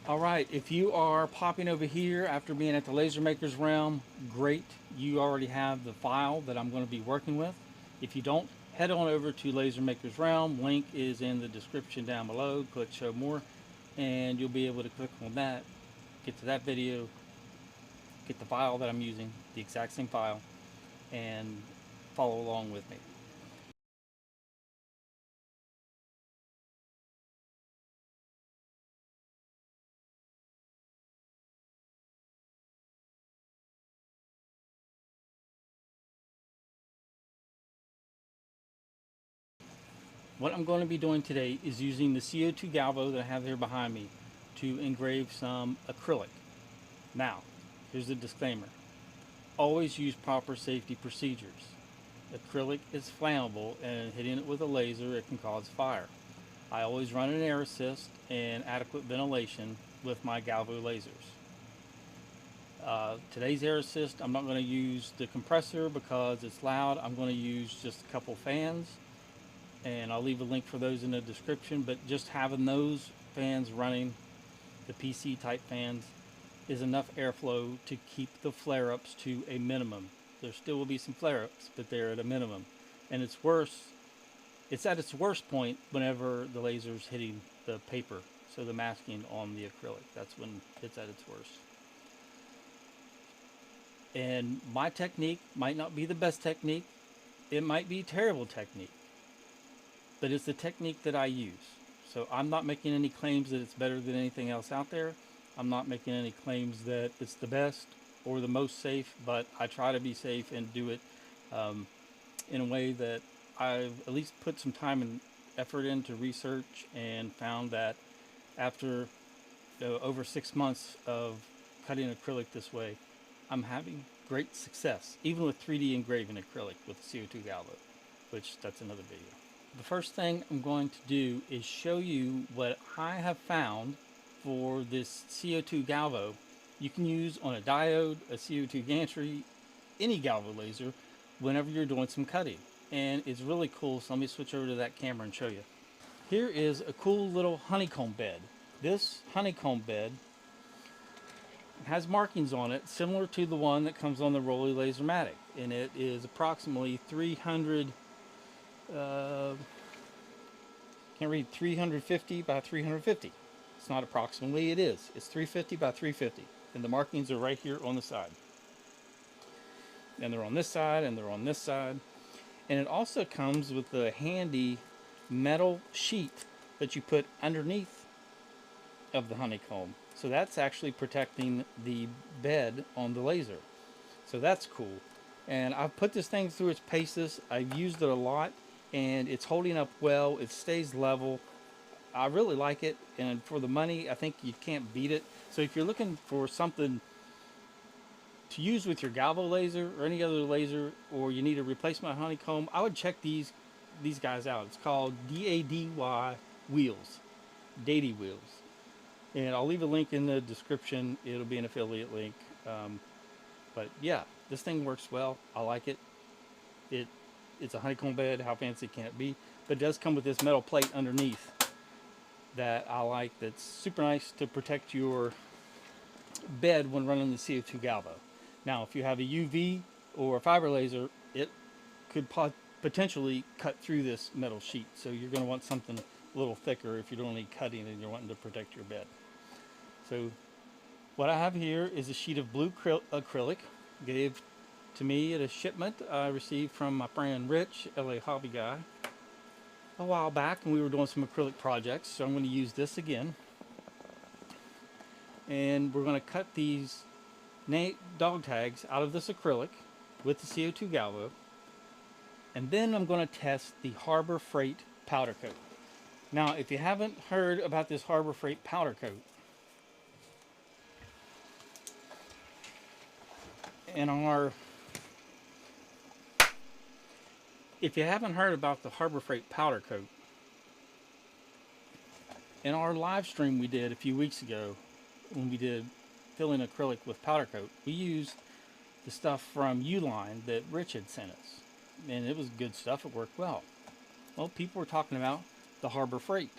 All right, if you are popping over here after being at the Laser Maker's Realm, great. You already have the file that I'm going to be working with. If you don't, head on over to Laser Maker's Realm. Link is in the description down below. Click Show More, and you'll be able to click on that, get to that video, get the file that I'm using, the exact same file, and follow along with me. What I'm going to be doing today is using the CO2 Galvo that I have here behind me to engrave some acrylic. Now, here's the disclaimer. Always use proper safety procedures. Acrylic is flammable, and hitting it with a laser, it can cause fire. I always run an air assist and adequate ventilation with my Galvo lasers. Today's air assist, I'm not going to use the compressor because it's loud. I'm going to use just a couple fans, and I'll leave a link for those in the description. But just having those fans running, the PC type fans, is enough airflow to keep the flare-ups to a minimum. There still will be some flare-ups, but they're at a minimum. And it's at its worst point whenever the laser's hitting the paper, so the masking on the acrylic. That's when it's at its worst. And my technique might not be the best technique. It might be terrible technique, but it's the technique that I use. So I'm not making any claims that it's better than anything else out there. I'm not making any claims that it's the best or the most safe, but I try to be safe and do it in a way that I've at least put some time and effort into research, and found that after over 6 months of cutting acrylic this way, I'm having great success, even with 3D engraving acrylic with CO2 Galvo, which that's another video. The first thing I'm going to do is show you what I have found for this CO2 Galvo. You can use on a diode, a CO2 gantry, any Galvo laser whenever you're doing some cutting. And it's really cool, so let me switch over to that camera and show you. Here is a cool little honeycomb bed. This honeycomb bed has markings on it similar to the one that comes on the Rolly Lasermatic, and it is approximately 300 can't read, 350 by 350. It's not approximately, it is. It's 350 by 350, and the markings are right here on the side. And they're on this side, and they're on this side. And it also comes with a handy metal sheet that you put underneath of the honeycomb. So that's actually protecting the bed on the laser. So that's cool. And I've put this thing through its paces. I've used it a lot, and it's holding up well. It stays level. I really like it, and for the money, I think you can't beat it. So if you're looking for something to use with your Galvo laser or any other laser, or you need a replacement honeycomb, I would check these guys out. It's called DADY wheels, Dady wheels, and I'll leave a link in the description. It'll be an affiliate link. But yeah, this thing works well. I like it. It's a honeycomb bed. How fancy can it be? But it does come with this metal plate underneath that I like. That's super nice to protect your bed when running the CO2 Galvo. Now, if you have a UV or a fiber laser, it could potentially cut through this metal sheet. So you're going to want something a little thicker if you're doing any cutting and you're wanting to protect your bed. So what I have here is a sheet of blue acrylic, gave to me at a shipment I received from my friend Rich, LA Hobby Guy, a while back, and we were doing some acrylic projects. So I'm going to use this again, and we're going to cut these dog tags out of this acrylic with the CO2 Galvo, and then I'm going to test the Harbor Freight powder coat. Now, if you haven't heard about this Harbor Freight powder coat, if you haven't heard about the Harbor Freight powder coat, in our live stream we did a few weeks ago, when we did filling acrylic with powder coat, we used the stuff from Uline that Rich had sent us, and it was good stuff. It worked well. Well, people were talking about the Harbor Freight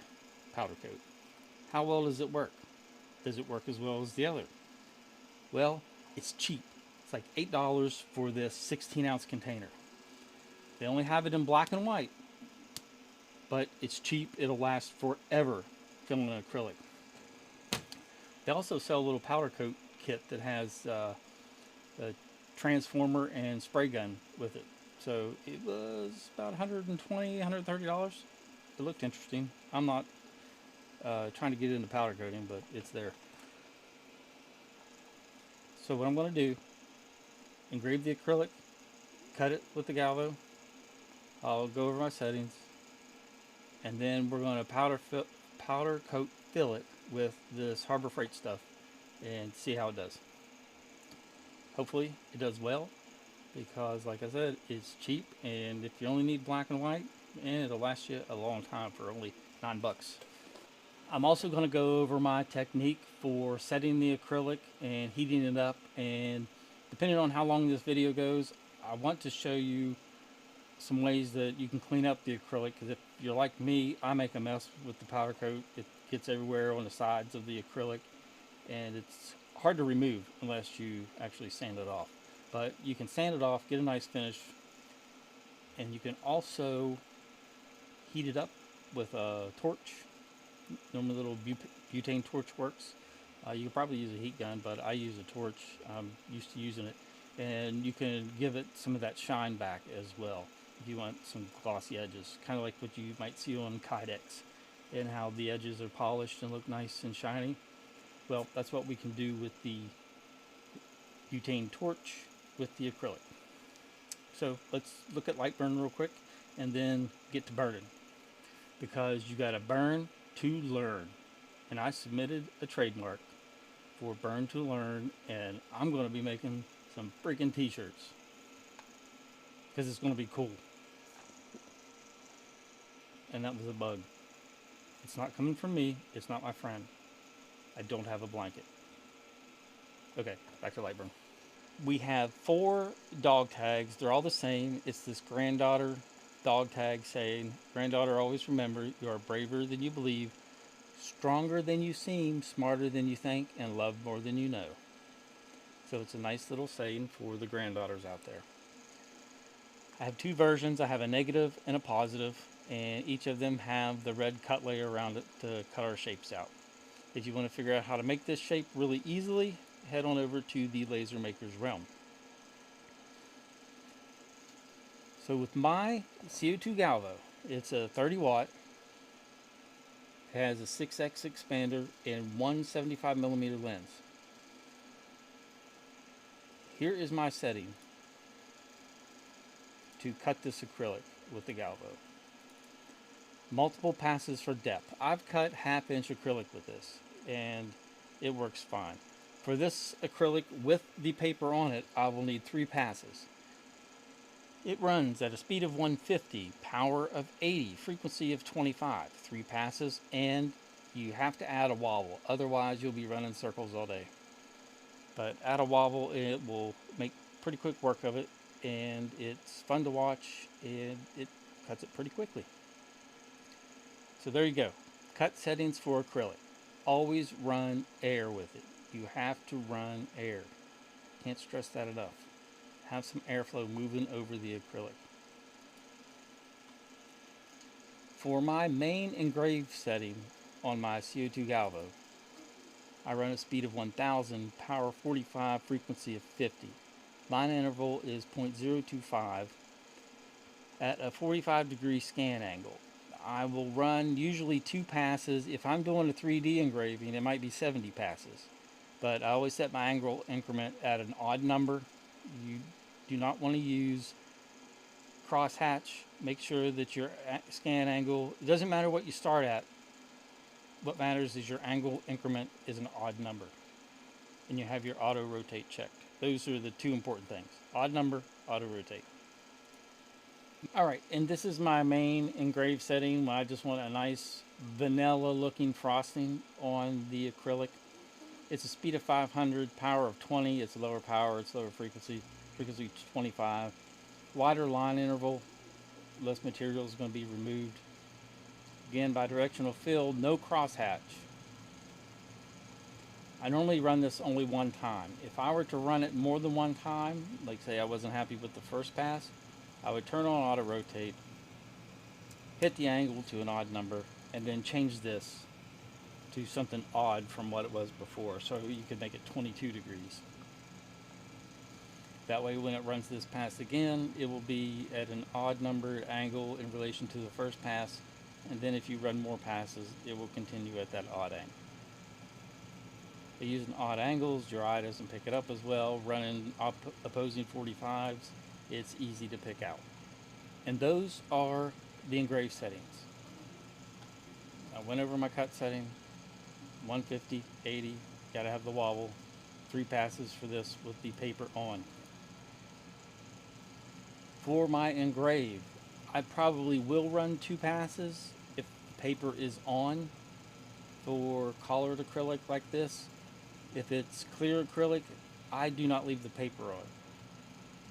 powder coat. How well does it work? Does it work as well as the other? Well, it's cheap. It's like $8 for this 16-ounce container. They only have it in black and white, but it's cheap. It'll last forever filling acrylic. They also sell a little powder coat kit that has a transformer and spray gun with it. So it was about $120, $130. It looked interesting. I'm not trying to get into powder coating, but it's there. So what I'm going to do, engrave the acrylic, cut it with the Galvo. I'll go over my settings, and then we're going to powder coat fill it with this Harbor Freight stuff and see how it does. Hopefully it does well, because like I said, it's cheap, and if you only need black and white, it'll last you a long time for only $9. I'm also going to go over my technique for setting the acrylic and heating it up, and depending on how long this video goes, I want to show you some ways that you can clean up the acrylic, because if you're like me, I make a mess with the powder coat. It gets everywhere on the sides of the acrylic, and it's hard to remove unless you actually sand it off. But you can sand it off, get a nice finish, and you can also heat it up with a torch. Normally little butane torch works. You can probably use a heat gun, but I use a torch. I'm used to using it. And you can give it some of that shine back as well if you want some glossy edges, kind of like what you might see on Kydex, and how the edges are polished and look nice and shiny. Well, that's what we can do with the butane torch with the acrylic. So let's look at light burn real quick and then get to burning, because you got to burn to learn. And I submitted a trademark for burn to learn, and I'm going to be making some freaking t-shirts because it's going to be cool. And that was a bug. It's not coming from me. It's not my friend. I don't have a blanket. Okay, back to light burn. We have 4 dog tags. They're all the same. It's this granddaughter dog tag saying, "Granddaughter, always remember, you are braver than you believe, stronger than you seem, smarter than you think, and love more than you know." So it's a nice little saying for the granddaughters out there. I have 2 versions. I have a negative and a positive, and each of them have the red cut layer around it to cut our shapes out. If you want to figure out how to make this shape really easily, head on over to the Laser Maker's Realm. So with my CO2 Galvo, it's a 30 watt, has a 6x expander and 175mm lens. Here is my setting to cut this acrylic with the Galvo. Multiple passes for depth. I've cut 1/2 inch acrylic with this, and it works fine. For this acrylic with the paper on it, I will need 3 passes. It runs at a speed of 150, power of 80, frequency of 25, 3 passes, and you have to add a wobble. Otherwise, you'll be running circles all day. But add a wobble, it will make pretty quick work of it, and it's fun to watch, and it cuts it pretty quickly. So there you go. Cut settings for acrylic. Always run air with it. You have to run air. Can't stress that enough. Have some airflow moving over the acrylic. For my main engrave setting on my CO2 Galvo, I run a speed of 1000, power 45, frequency of 50. Line interval is 0.025 at a 45-degree scan angle. I will run usually 2 passes. If I'm doing a 3D engraving, it might be 70 passes. But I always set my angle increment at an odd number. You do not want to use crosshatch. Make sure that your scan angle, it doesn't matter what you start at. What matters is your angle increment is an odd number. And you have your auto rotate checked. Those are the 2 important things. Odd number, auto rotate. Alright, and this is my main engrave setting. I just want a nice vanilla looking frosting on the acrylic. It's a speed of 500, power of 20. It's lower power, it's lower frequency, frequency 25. Wider line interval, less material is going to be removed. Again, bidirectional fill, no crosshatch. I normally run this only one time. If I were to run it more than one time, like say I wasn't happy with the first pass, I would turn on auto rotate, hit the angle to an odd number, and then change this to something odd from what it was before, so you could make it 22 degrees. That way when it runs this pass again, it will be at an odd number angle in relation to the first pass, and then if you run more passes, it will continue at that odd angle. By using odd angles, your eye doesn't pick it up as well. Running opposing 45s, it's easy to pick out. And those are the engraved settings. I went over my cut setting, 150, 80, gotta have the wobble, 3 passes for this with the paper on. For my engrave, I probably will run 2 passes if the paper is on for colored acrylic like this. If it's clear acrylic, I do not leave the paper on.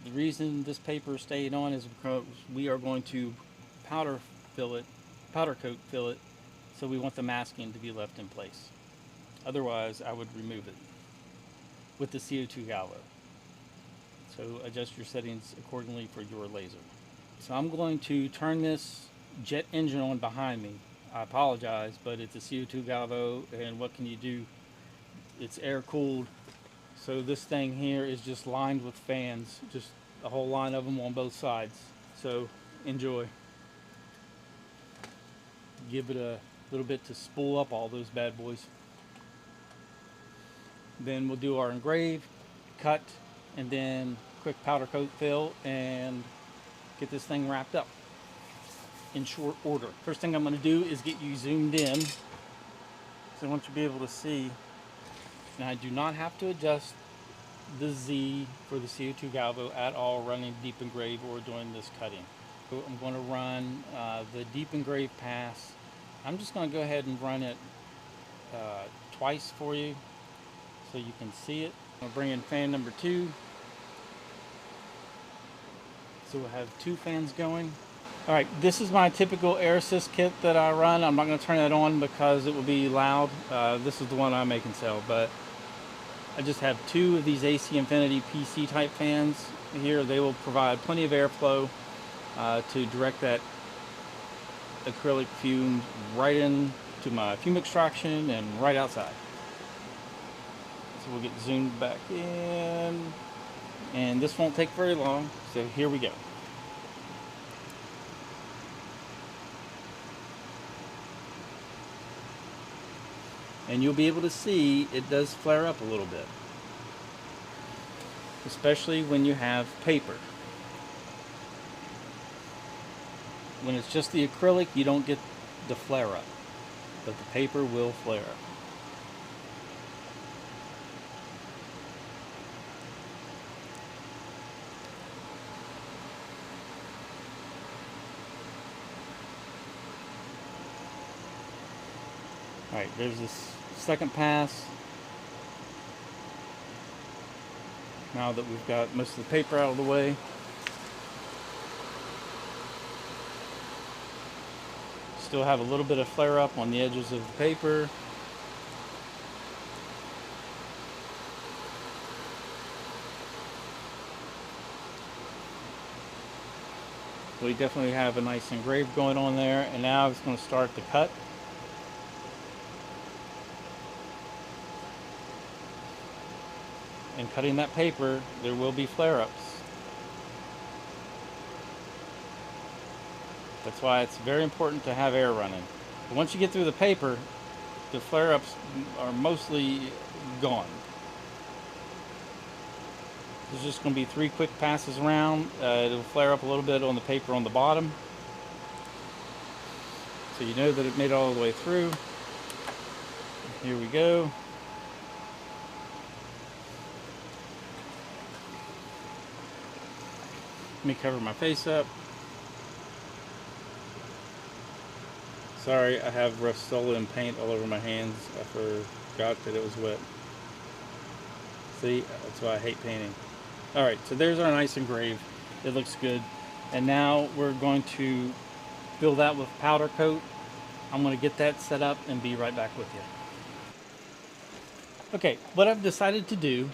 The reason this paper is staying on is because we are going to powder coat fill it, so we want the masking to be left in place. Otherwise, I would remove it with the CO2 Galvo. So adjust your settings accordingly for your laser. So I'm going to turn this jet engine on behind me. I apologize, but it's a CO2 Galvo, and what can you do? It's air cooled, so this thing here is just lined with fans, just a whole line of them on both sides. So enjoy. Give it a little bit to spool up all those bad boys. Then we'll do our engrave, cut, and then quick powder coat fill and get this thing wrapped up in short order. First thing I'm going to do is get you zoomed in, so I want you to be able to see. Now I do not have to adjust the Z for the CO2 Galvo at all running deep engrave or doing this cutting. So I'm going to run the deep engrave pass. I'm just going to go ahead and run it twice for you so you can see it. I'll bring in fan number 2. So we'll have 2 fans going. Alright, this is my typical air assist kit that I run. I'm not going to turn it on because it will be loud. This is the one I make and sell, but I just have 2 of these AC Infinity PC type fans here. They will provide plenty of airflow to direct that acrylic fume right into my fume extraction and right outside. So we'll get zoomed back in, and this won't take very long, so here we go. And you'll be able to see it does flare up a little bit, especially when you have paper. When it's just the acrylic, you don't get the flare up, but the paper will flare up. Alright, there's this second pass. Now that we've got most of the paper out of the way, still have a little bit of flare up on the edges of the paper. We definitely have a nice engrave going on there, and now it's going to start the cut. And cutting that paper, there will be flare-ups. That's why it's very important to have air running. But once you get through the paper, the flare-ups are mostly gone. There's just going to be 3 quick passes around. It'll flare up a little bit on the paper on the bottom, so you know that it made it all the way through. Here we go. Let me cover my face up. Sorry, I have Rust-Oleum paint all over my hands. I forgot that it was wet. See, that's why I hate painting. Alright, so there's our nice engrave. It looks good. And now we're going to fill that with powder coat. I'm going to get that set up and be right back with you. Okay, what I've decided to do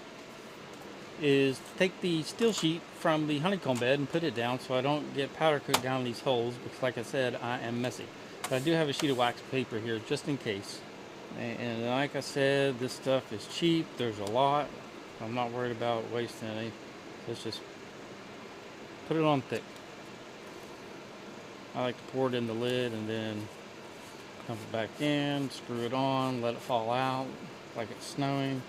is take the steel sheet from the honeycomb bed and put it down so I don't get powder coat down these holes, because like I said, I am messy. But I do have a sheet of wax paper here just in case. And like I said, this stuff is cheap. There's a lot. I'm not worried about wasting any. Let's just put it on thick. I like to pour it in the lid and then dump it back in, screw it on, let it fall out like it's snowing,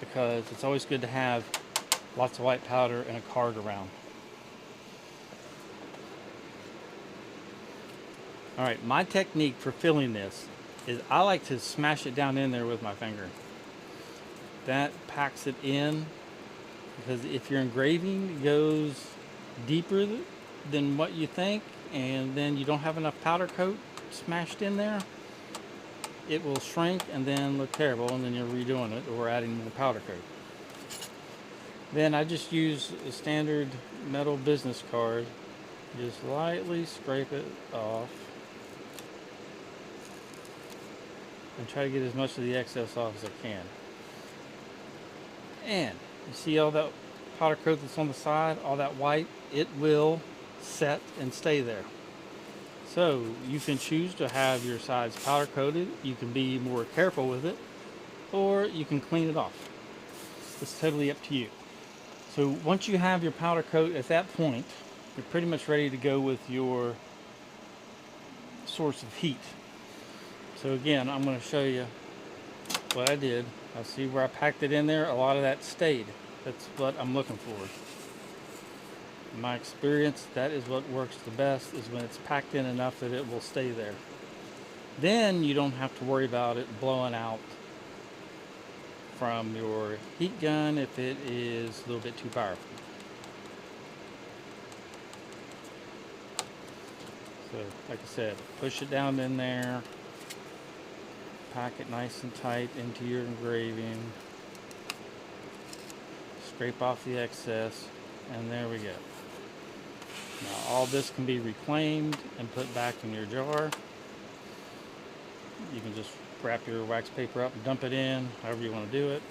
because it's always good to have lots of white powder and a card around. Alright, my technique for filling this is I like to smash it down in there with my finger. That packs it in, because if your engraving goes deeper than what you think, and then you don't have enough powder coat smashed in there, it will shrink and then look terrible, and then you're redoing it or adding more powder coat. Then I just use a standard metal business card, just lightly scrape it off and try to get as much of the excess off as I can. And you see all that powder coat that's on the side, all that white, it will set and stay there. So you can choose to have your sides powder coated, you can be more careful with it, or you can clean it off. It's totally up to you. So once you have your powder coat at that point, you're pretty much ready to go with your source of heat. So again, I'm going to show you what I did. I see where I packed it in there, a lot of that stayed. That's what I'm looking for. In my experience, that is what works the best, is when it's packed in enough that it will stay there. Then you don't have to worry about it blowing out from your heat gun if it is a little bit too powerful. So, like I said, push it down in there, pack it nice and tight into your engraving, scrape off the excess, and there we go. Now all this can be reclaimed and put back in your jar. You can just wrap your wax paper up and dump it in, however you want to do it.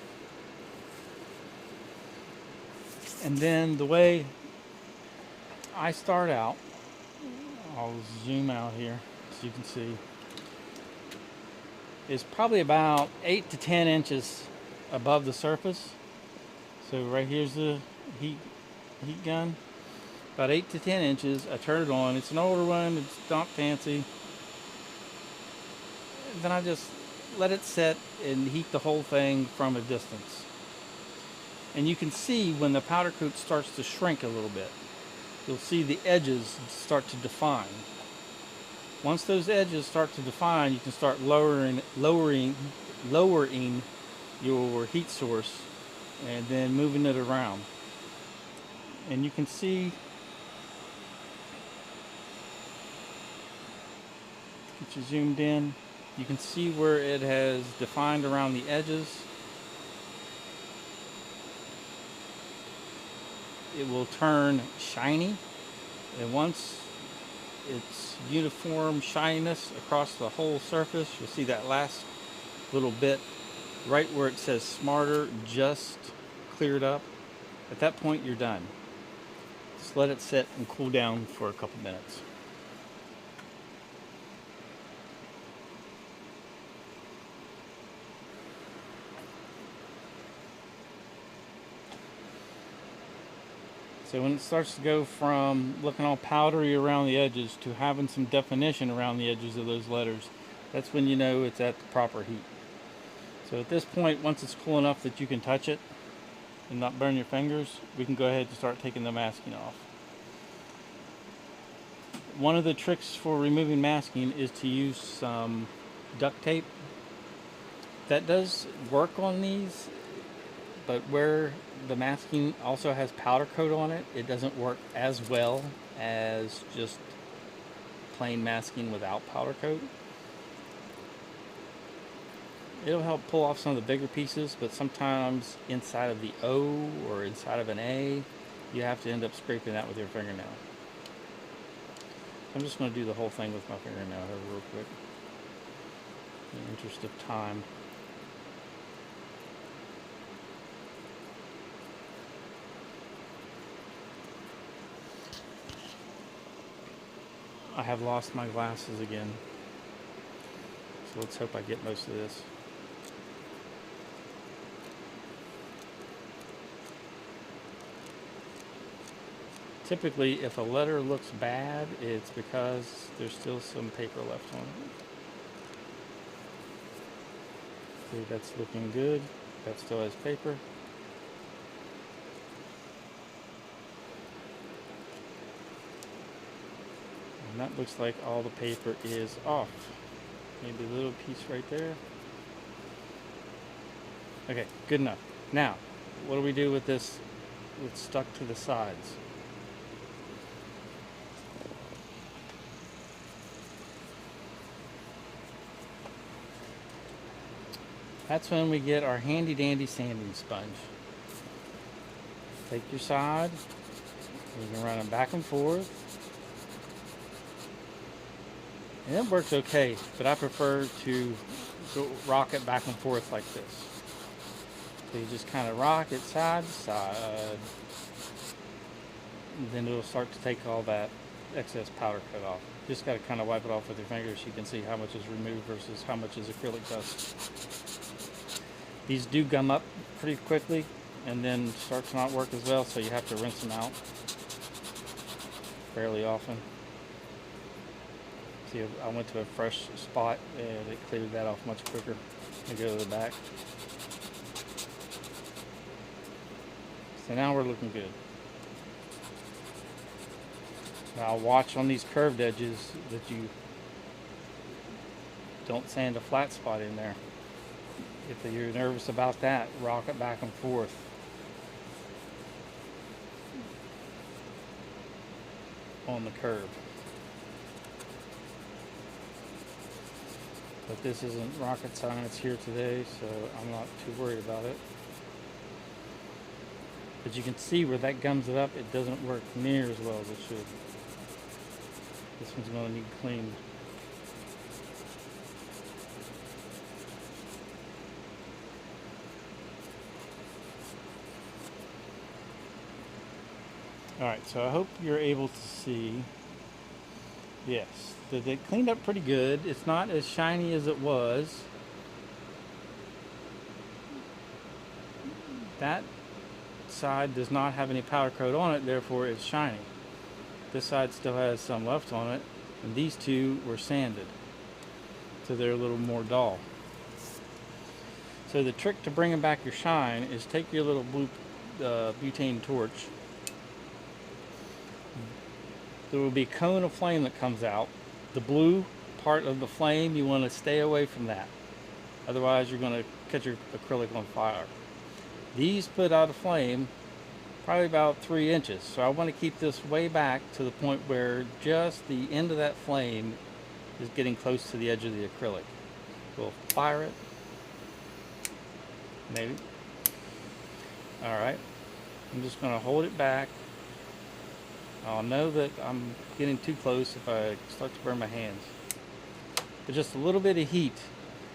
And then the way I start out, I'll zoom out here so you can see, is probably about 8 to 10 inches above the surface. So right here's the heat gun. About 8 to 10 inches. I turn it on. It's an older one. It's not fancy. Then I just let it set and heat the whole thing from a distance. And you can see when the powder coat starts to shrink a little bit, you'll see the edges start to define. Once those edges start to define, you can start lowering your heat source and then moving it around. And you can see, get you zoomed in, you can see where it has defined around the edges. It will turn shiny, and once it's uniform shininess across the whole surface, you'll see that last little bit right where it says smarter just cleared up. At that point you're done. Just let it sit and cool down for a couple minutes. So when it starts to go from looking all powdery around the edges to having some definition around the edges of those letters, that's when you know it's at the proper heat. So at this point, once it's cool enough that you can touch it and not burn your fingers, we can go ahead and start taking the masking off. One of the tricks for removing masking is to use some duct tape. That does work on these, but where the masking also has powder coat on it, it doesn't work as well as just plain masking without powder coat. It'll help pull off some of the bigger pieces, but sometimes inside of the O or inside of an A, you have to end up scraping that with your fingernail. I'm just going to do the whole thing with my fingernail here real quick, in the interest of time. I have lost my glasses again. So let's hope I get most of this. Typically, if a letter looks bad, it's because there's still some paper left on it. See, that's looking good. That still has paper. And that looks like all the paper is off. Maybe a little piece right there. Okay, good enough. Now, what do we do with this? It's stuck to the sides. That's when we get our handy dandy sanding sponge. Take your side, you can run it back and forth. And it works okay, but I prefer to rock it back and forth like this. So you just kind of rock it side to side. And then it'll start to take all that excess powder coat off. Just got to kind of wipe it off with your fingers so you can see how much is removed versus how much is acrylic dust. These do gum up pretty quickly and then start to not work as well, so you have to rinse them out fairly often. See, I went to a fresh spot and it cleared that off much quicker. I go to the back. So now we're looking good. Now watch on these curved edges that you don't sand a flat spot in there. If you're nervous about that, rock it back and forth. On the curve. But this isn't rocket science here today, so I'm not too worried about it. But you can see where that gums it up, it doesn't work near as well as it should. This one's going to need cleaned. Alright, so I hope you're able to see. Yes, they cleaned up pretty good. It's not as shiny as it was. That side does not have any powder coat on it, therefore it's shiny. This side still has some left on it, and these two were sanded, so they're a little more dull. So the trick to bringing back your shine is take your little blue butane torch. There will be a cone of flame that comes out. The blue part of the flame, you want to stay away from that. Otherwise you're going to catch your acrylic on fire. These put out a flame probably about 3 inches. So I want to keep this way back to the point where just the end of that flame is getting close to the edge of the acrylic. We'll fire it. Maybe. Alright. I'm just going to hold it back. I'll know that I'm getting too close if I start to burn my hands. But just a little bit of heat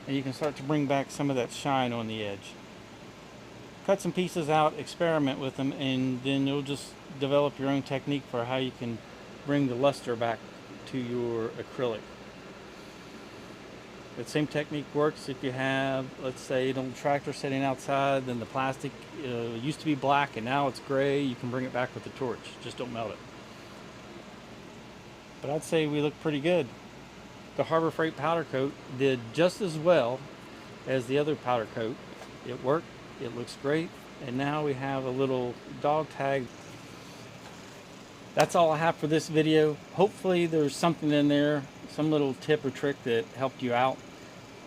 and you can start to bring back some of that shine on the edge. Cut some pieces out, experiment with them, and then you'll just develop your own technique for how you can bring the luster back to your acrylic. That same technique works if you have, let's say, an old tractor sitting outside, then the plastic used to be black and now it's gray. You can bring it back with the torch, just don't melt it. But I'd say we look pretty good. The Harbor Freight powder coat did just as well as the other powder coat. It worked, it looks great, and now we have a little dog tag. That's all I have for this video. Hopefully there's something in there, some little tip or trick that helped you out.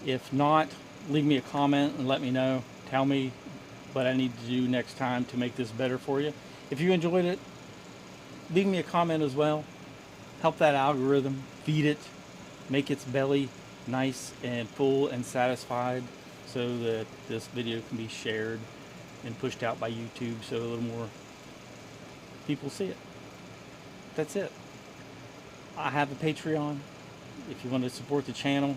If not, leave me a comment and let me know. Tell me what I need to do next time to make this better for you. If you enjoyed it, leave me a comment as well. Help that algorithm, feed it, make its belly nice and full and satisfied so that this video can be shared and pushed out by YouTube so a little more people see it. That's it. I have a Patreon. If you want to support the channel,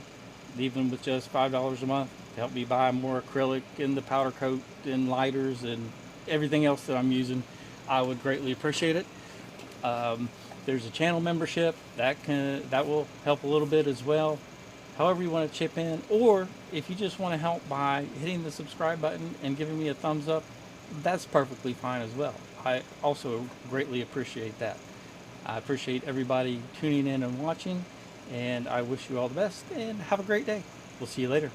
even with just $5 a month, to help me buy more acrylic and the powder coat and lighters and everything else that I'm using, I would greatly appreciate it. There's a channel membership that will help a little bit as well. However you want to chip in, or if you just want to help by hitting the subscribe button and giving me a thumbs up, that's perfectly fine as well. I also greatly appreciate that. I appreciate everybody tuning in and watching, and I wish you all the best and have a great day. We'll see you later.